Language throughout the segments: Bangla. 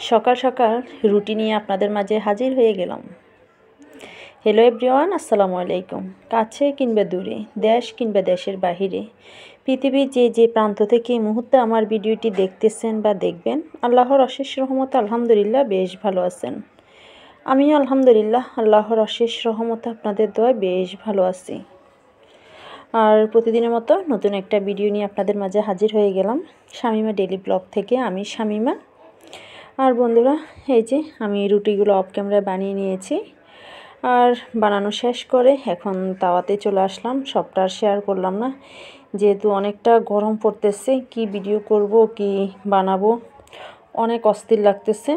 সকাল সকাল রুটি নিয়ে আপনাদের মাঝে হাজির হয়ে গেলাম। হ্যালো এভরিওয়ান, আসসালামু আলাইকুম। কাছে কিংবা দূরে, দেশ কিংবা দেশের বাহিরে, পৃথিবীর যে প্রান্ত থেকে এই মুহূর্তে আমার ভিডিওটি দেখতেছেন বা দেখবেন, আল্লাহর অশেষ রহমতে আলহামদুলিল্লাহ বেশ ভালো আছেন। আমিও আলহামদুলিল্লাহ আল্লাহর অশেষ রহমতে আপনাদের দোয়ায় বেশ ভালো আছি। আর প্রতিদিনের মতো নতুন একটা ভিডিও নিয়ে আপনাদের মাঝে হাজির হয়ে গেলাম শামিমা ডেইলি ব্লগ থেকে। আমি শামিমা। আর বন্ধুরা, এই যে আমি রুটিগুলো অফ ক্যামেরায় বানিয়ে নিয়েছি, আর বানানো শেষ করে এখন তাওয়াতে চলে আসলাম। সবটা আর শেয়ার করলাম না, যেহেতু অনেকটা গরম পড়তেছে। কি ভিডিও করব, কি বানাবো, অনেক অস্থির লাগতেছে।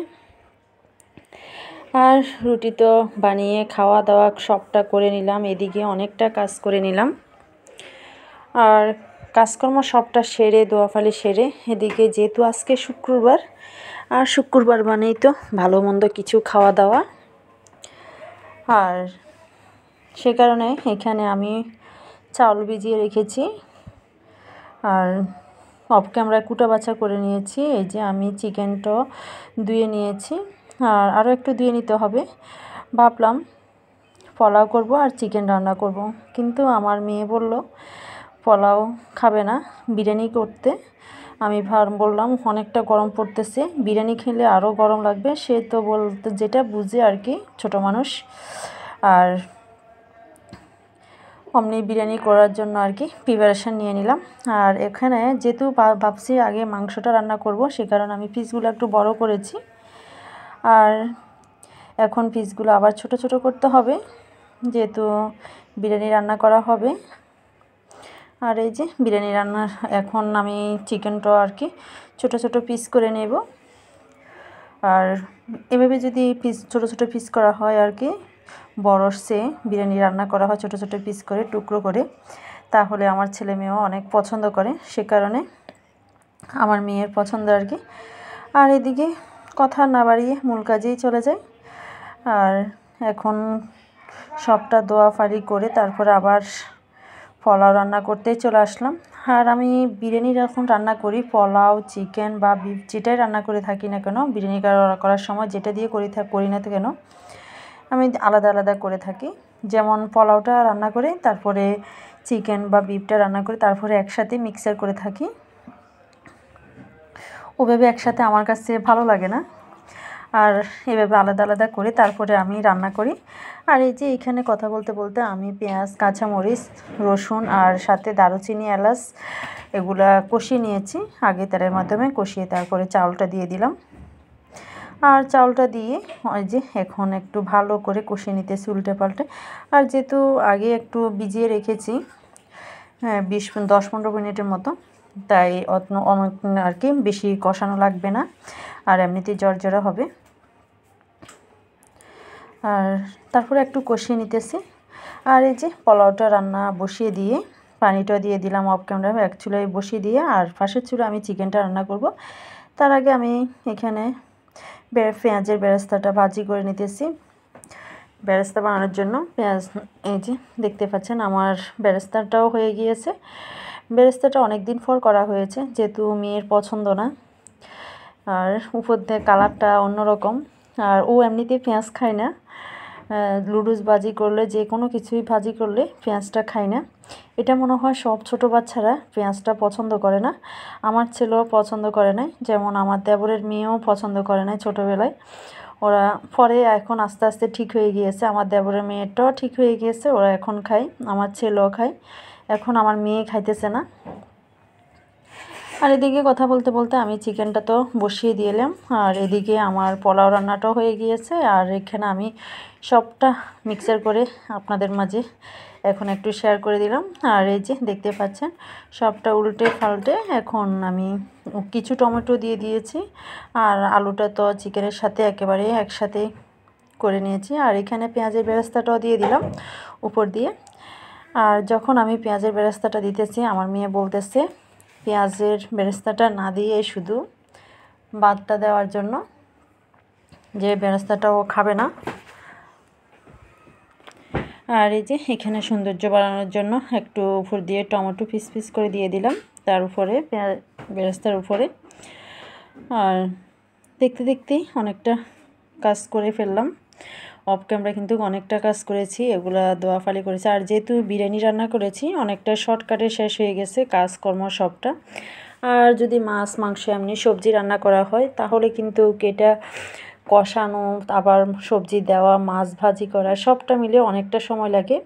আর রুটি তো বানিয়ে খাওয়া দাওয়া সবটা করে নিলাম, এদিকে অনেকটা কাজ করে নিলাম। আর কাজকর্ম সবটা সেরে, দোয়াফালি সেরে, এদিকে যেহেতু আজকে শুক্রবার, আর শুক্রবার মানেই তো ভালো মন্দ কিছু খাওয়া দাওয়া। আর সে কারণে এখানে আমি চাউল ভিজিয়ে রেখেছি, আর অফ ক্যামেরায় কুটা বাছা করে নিয়েছি। এই যে আমি চিকেনটাও ধুয়ে নিয়েছি, আর আরও একটু ধুয়ে নিতে হবে। ভাবলাম পোলাও করব আর চিকেন রান্না করব, কিন্তু আমার মেয়ে বলল পোলাও খাবে না, বিরিয়ানি করতে। আমি বললাম অনেকটা গরম পড়তেছে, বিরিয়ানি খেলে আরও গরম লাগবে। সে তো বলতে যেটা বুঝে আর কি, ছোটো মানুষ। আর অমনি বিরিয়ানি করার জন্য আর কি প্রিপারেশান নিয়ে নিলাম। আর এখানে যেহেতু ভাবছি আগে মাংসটা রান্না করব, সে কারণে আমি পিসগুলো একটু বড় করেছি। আর এখন পিসগুলো আবার ছোট ছোট করতে হবে, যেহেতু বিরিয়ানি রান্না করা হবে। আর এই যে বিরিয়ানি রান্নার এখন আমি চিকেনটা আর কি ছোট ছোট পিস করে নেব। আর এভাবে যদি ছোট ছোট পিস করা হয় আর কি, বড়সে বিরিয়ানি রান্না করা হয় ছোট ছোট পিস করে, টুকরো করে, তাহলে আমার ছেলে মেয়েও অনেক পছন্দ করে। সে কারণে আমার মেয়ের পছন্দ আর কি। আর এদিকে কথা না বাড়িয়ে মূল কাজেই চলে যায়। আর এখন সবটা দোয়াফাড়ি করে তারপরে আবার পোলাও রান্না করতেই চলে আসলাম। আর আমি বিরিয়ানি যখন রান্না করি, পোলাও, চিকেন বা বিফ যেটাই রান্না করে থাকি না কেন, বিরিয়ানি করার সময় যেটা দিয়ে করি না কেন, আমি আলাদা আলাদা করে থাকি। যেমন পোলাওটা রান্না করে তারপরে চিকেন বা বিফটা রান্না করে তারপরে একসাথে মিক্সার করে থাকি। ওভাবে একসাথে আমার কাছে ভালো লাগে না, আর এভাবে আলাদা আলাদা করে তারপরে আমি রান্না করি। আর এই যে এখানে কথা বলতে বলতে আমি পেঁয়াজ, কাঁচামরিচ, রসুন আর সাথে দারুচিনি, এলাচ এগুলা কষিয়ে নিয়েছি আগে তেলের মাধ্যমে কষিয়ে, তারপরে চাউলটা দিয়ে দিলাম। আর চাউলটা দিয়ে ওই যে এখন একটু ভালো করে কষিয়ে নিতেছি উল্টে পাল্টে। আর যেহেতু আগে একটু ভিজিয়ে রেখেছি 10-15 মিনিটের মতো, তাই অনেক আর কি বেশি কষানো লাগবে না, আর এমনিতেই জর্জরা হবে। আর তারপরে একটু কষিয়ে নিতেছি। আর এই যে পোলাওটা রান্না বসিয়ে দিয়ে পানিটা দিয়ে দিলাম অফ ক্যামেরা, এক চুলায় বসিয়ে দিয়ে, আর পাশের চুলায় আমি চিকেনটা রান্না করব। তার আগে আমি এখানে পেঁয়াজের বেরেস্তাটা ভাজি করে নিতেছি। বেরেস্তা বানানোর জন্য পেঁয়াজ, এই যে দেখতে পাচ্ছেন আমার বেরেস্তাটাও হয়ে গিয়েছে। বেরেস্তাটা অনেক দিন পর করা হয়েছে, যেহেতু মেয়ের পছন্দ না, আর উপর দিয়ে কালারটা অন্যরকম। আর ও এমনিতেই পেঁয়াজ খায় না, লুডুস ভাজি করলে, যে কোনো কিছুই ভাজি করলে পেঁয়াজটা খায় না। এটা মনে হয় সব ছোটো বাচ্চারা পেঁয়াজটা পছন্দ করে না। আমার ছেলেও পছন্দ করে না, যেমন আমার দেবরের মেয়েও পছন্দ করে না ছোটোবেলায়। ওরা পরে এখন আস্তে আস্তে ঠিক হয়ে গিয়েছে, আমার দেবরের মেয়েটাও ঠিক হয়ে গিয়েছে, ওরা এখন খায়, আমার ছেলেও খায়। এখন আমার মেয়ে খাইতেছে না। আর এদিকে কথা বলতে বলতে আমি চিকেনটা তো বসিয়ে দিলাম, আর এদিকে আমার পোলাও রান্নাটাও হয়ে গিয়েছে। আর এখানে আমি সবটা মিক্সার করে আপনাদের মাঝে এখন একটু শেয়ার করে দিলাম। আর এই যে দেখতে পাচ্ছেন সবটা উল্টে পাল্টে এখন আমি কিছু টমেটো দিয়ে দিয়েছি, আর আলুটা তো চিকেনের সাথে একেবারে একসাথে করে নিয়েছি। আর এখানে পেঁয়াজের বেরেস্তাটাও দিয়ে দিলাম উপর দিয়ে। আর যখন আমি পেঁয়াজের বেরেস্তাটা দিতেছি, আমার মেয়ে বলতেছে পেঁয়াজের বেরেস্তাটা না দিয়ে শুধু ভাতটা দেওয়ার জন্য, যে বেরেস্তাটাও খাবে না। আর এই যে এখানে সৌন্দর্য বাড়ানোর জন্য একটু উপর দিয়ে টমেটো পিস পিস করে দিয়ে দিলাম তার উপরে, বেরেস্তার উপরে। আর দেখতে দেখতেই অনেকটা কাজ করে ফেললাম। অফ ক্যামেরা কিন্তু অনেকটা কাজ করেছি, এগুলা দোয়াফালি করেছি। আর যেহেতু বিরিয়ানি রান্না করেছি অনেকটা শর্টকাটে শেষ হয়ে গেছে কাজকর্ম সবটা। আর যদি মাছ মাংস এমনি সবজি রান্না করা হয় তাহলে কিন্তু এটা কষানো, আবার সবজি দেওয়া, মাছ ভাজি করা সবটা মিলে অনেকটা সময় লাগে।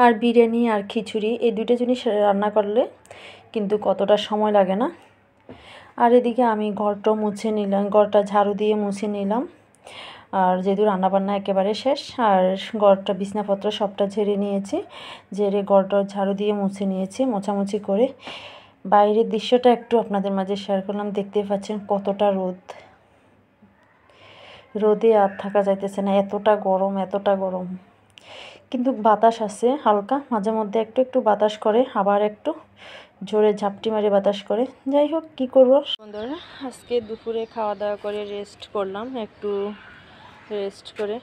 আর বিরিয়ানি আর খিচুড়ি এই দুটো জিনিস রান্না করলে কিন্তু কতটা সময় লাগে না। আর এদিকে আমি ঘরটা মুছে নিলাম, ঘরটা ঝাড়ু দিয়ে মুছে নিলাম। আর যেহেতু রান্নাবান্না একেবারে শেষ, আর ঘরটা বিছনাপত্র সবটা ঝেড়ে নিয়েছি, ঝেড়ে ঘরটা ঝাড়ু দিয়ে মুছে নিয়েছি। মোছামুছি করে বাইরের দৃশ্যটা একটু আপনাদের মাঝে শেয়ার করলাম। দেখতেই পাচ্ছেন কতটা রোদ, রোদে আর থাকা যাইতেছে না, এতটা গরম, এতটা গরম। কিন্তু বাতাস আছে হালকা, মাঝে মধ্যে একটু একটু বাতাস করে, আবার একটু জোরে ঝাপটি মারে বাতাস করে। যাই হোক, কী করবো বন্ধুরা, আজকে দুপুরে খাওয়া দাওয়া করে রেস্ট করলাম। একটু রেস্ট করে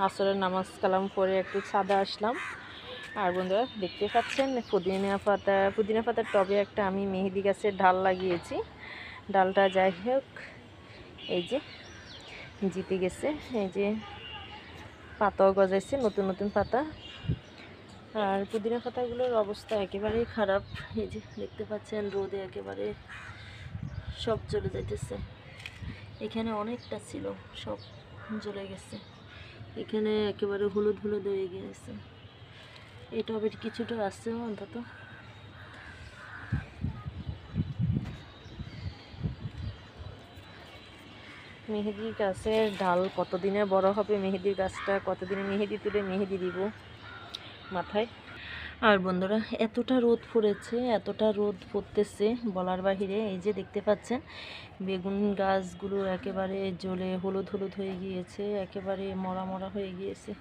আসরের নামাজ কালাম পরে একটু ছাদে আসলাম। আর বন্ধুরা দেখতে পাচ্ছেন পুদিনা পাতার টবে একটা আমি মেহেদি গাছের ডাল লাগিয়েছি। ডালটা যাই হোক এই যে জিতে গেছে, এই যে পাতাও গজাইছে, নতুন নতুন পাতা। আর পুদিনা পাতাগুলোর অবস্থা একেবারেই খারাপ, এই যে দেখতে পাচ্ছেন রোদে একেবারে সব জ্বলে যাইতেছে। এখানে অনেকটা ছিল, সব জ্বলে গেছে। এখানে একেবারে হলুদ হলুদ হয়ে গিয়েছে। এটা আবার কিছুটা আছে অন্তত। মেহেদি গাছের ডাল কতদিনে বড় হবে, মেহেদির গাছটা কতদিনে মেহেদি তুলে মেহেদি দিব মাথায়। আর বন্ধুরা এতটা রোদ পড়েছে, এতটা রোদ পড়তেছে বলার বাহিরে। এই যে দেখতে পাচ্ছেন বেগুন গাছগুলো একেবারে জ্বলে হলুদ হলুদ হয়ে গিয়েছে, একেবারে মরা মরা হয়ে গিয়েছে।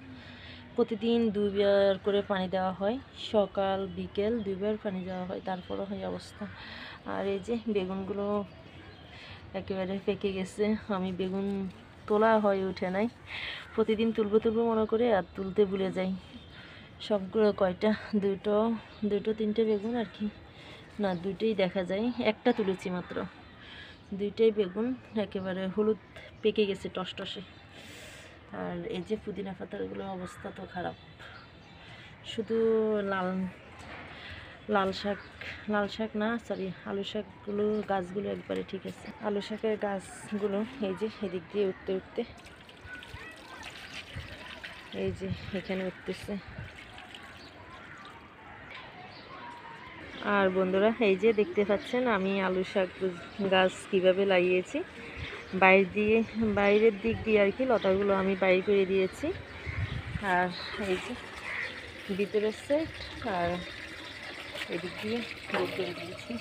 প্রতিদিন 2 বার করে পানি দেওয়া হয়, সকাল বিকেল 2 বার পানি দেওয়া হয়, তারপরও হয় অবস্থা। আর এই যে বেগুনগুলো একেবারে পেকে গেছে। আমি বেগুন তোলা হয়ে ওঠে নাই, প্রতিদিন তুলবো তুলবো মনে করে আর তুলতে ভুলে যাই। সবগুলো কয়টা, দুটো তিনটে বেগুন আর কি, না দুটোই দেখা যায়, একটা তুলেছি মাত্র। দুইটাই বেগুন একেবারে হলুদ পেকে গেছে টসটসে। আর এই যে পুদিনা পাতাগুলো অবস্থা তো খারাপ। শুধু লাল শাক না, সরি, আলু শাকগুলো গাছগুলো একবারে ঠিক আছে। আলু শাকের গাছগুলো এই যে এদিক দিয়ে উঠতে উঠতে এই যে এখানে উঠতেছে। আর বন্ধুরা এই যে দেখতে পাচ্ছেন আমি আলু শাক গাছ কিভাবে লাগিয়েছি। বাইরের দিক দিয়ে আর কি লতাগুলো আমি বাইর করে দিয়েছি। আর এই যে ভিতরের সেট, আর এদিক দিয়ে বের করে দিয়েছি।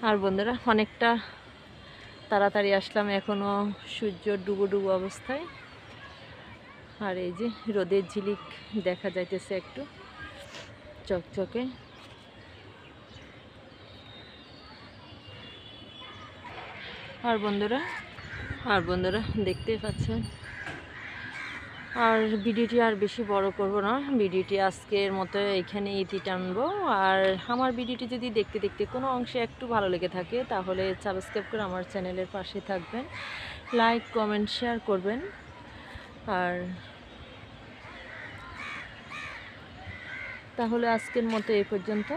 আর বন্ধুরা অনেকটা তাড়াতাড়ি আসলাম, এখনও সূর্য ডুবো ডুবো অবস্থায়। আর এই যে রোদের ঝিলিক দেখা যাইতেছে একটু চকচকে। আর বন্ধুরা দেখতেই পাচ্ছেন। আর ভিডিওটি আর বেশি বড় করব না, ভিডিওটি আজকের মতো এখানে ইতি টানবো। আর আমার ভিডিওটি যদি দেখতে দেখতে কোনো অংশে একটু ভালো লেগে থাকে তাহলে সাবস্ক্রাইব করে আমার চ্যানেলের পাশে থাকবেন, লাইক কমেন্ট শেয়ার করবেন। আর তাহলে আজকের মতো এই পর্যন্ত।